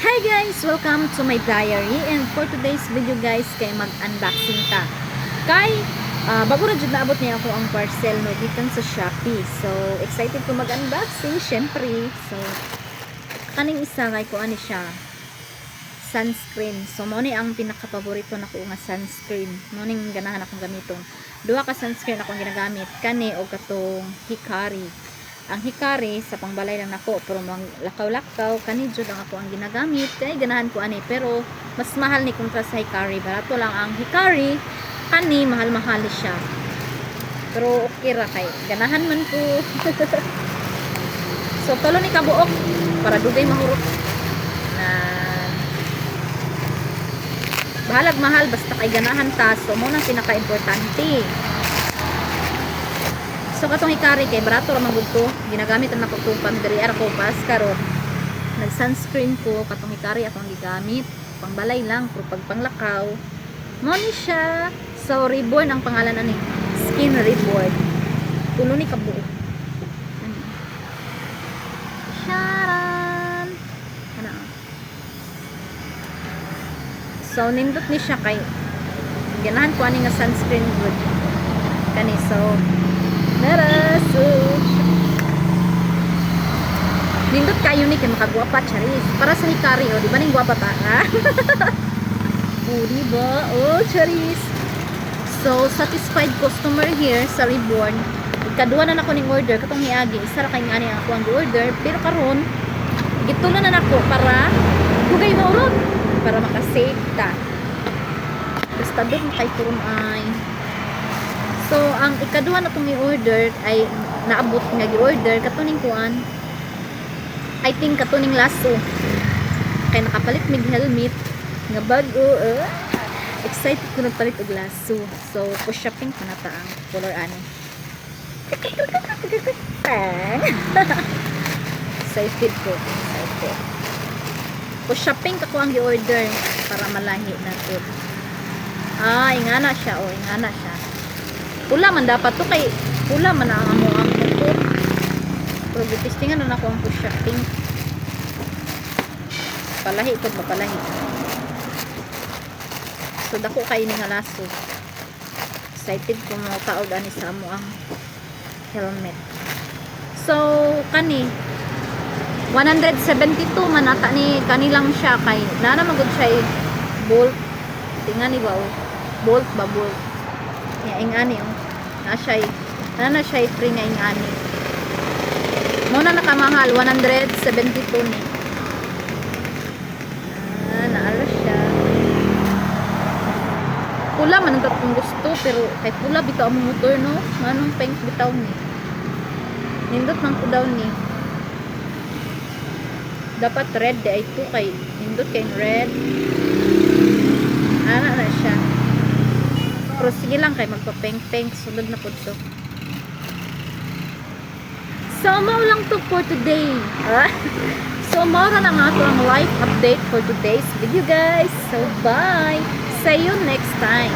Hi guys! Welcome to my diary, and for today's video guys kay mag-unboxing ta kay bago na jud naabot niya ako ang parcel no gikan sa Shopee. So excited ko mag-unboxing syempre. So kaning isa kay ko ani siya sunscreen. So mo ni ang pinaka-paborito nako nga sunscreen. Mo ning ganahan akong gamiton. Duha ka sunscreen akong ginagamit kani og katong Hikari. Ang Hikari sa pangbalay lang nako, pero mang lakaw-lakaw kani jud ang ako ang ginagamit kay ganahan ko ani, pero mas mahal ni kontra sa Hikari. Barato lang ang Hikari, kani mahal-mahal siya, pero okay ra kay ganahan man ko. So talo ni kabuok para dugay mahurot na bahalag mahal basta kay ganahan ta. So mo nang pinaka-importante. So katong Hikari kay barato ra man gud to, ginagamit na ko tong pandiri ara ko pas karon nag sunscreen ko. Katong Hikari atong gigamit pangbalay lang, pero pag panglakaw mo ni siya. So Reborn ang pangalan ani, Skin Reborn. Tulo ni kabuo. Sharan ana. So nindot ni siya kay ganahan ko ani nga sunscreen good kani. So so nindot kayo ni kay makagwapa charis para sa Hikari. O di ba ning gwapa ta ha? O di ba? Oh charis. So satisfied customer here sa Reborn. Ikaduha na nako ning order katong hiagi, isa ra kay ngani ako ang order, pero karon gitulo na nako para dugay maurot, para maka-save ta. Basta dud kay turon ay. So ang ikaduha na tong i-order ay naabot nga gi-order katuning kuan, I think katuning laso, kay nakapalit mig helmet nga bago. Excited ko nagpalit og laso. So push shopping ko na ta ang color ani. Excited ko, excited. Push shopping ka ko ang gi-order para malahi na to. Ingana siya, ingana siya. Pula man dapat to kay pula man ang amo ang motor. Pero gitistingan na ako ang push shopping. Palahi to, papalahi. So dako kay ni nga laso. Excited ko mo taod ani sa amo ang helmet. So kani 172 man ata ni kanilang siya kay na magud siya bolt. Tingan ni ba bolt ba bolt. Ya ingani na siya free nga ingani. Mo na nakamahal 172 ni. Naala siya. Pula man ang kung gusto, pero kay pula bitaw ang motor no. Manong pink bitaw ni. Nindot man ko daw ni. Dapat red ay ito kay nindot kay red. Na siya. Pero sige lang kay magpa-peng-peng, sulod na po to. So mao lang to for today. So mao na lang ato ang live update for today's video guys. So bye, see you next time.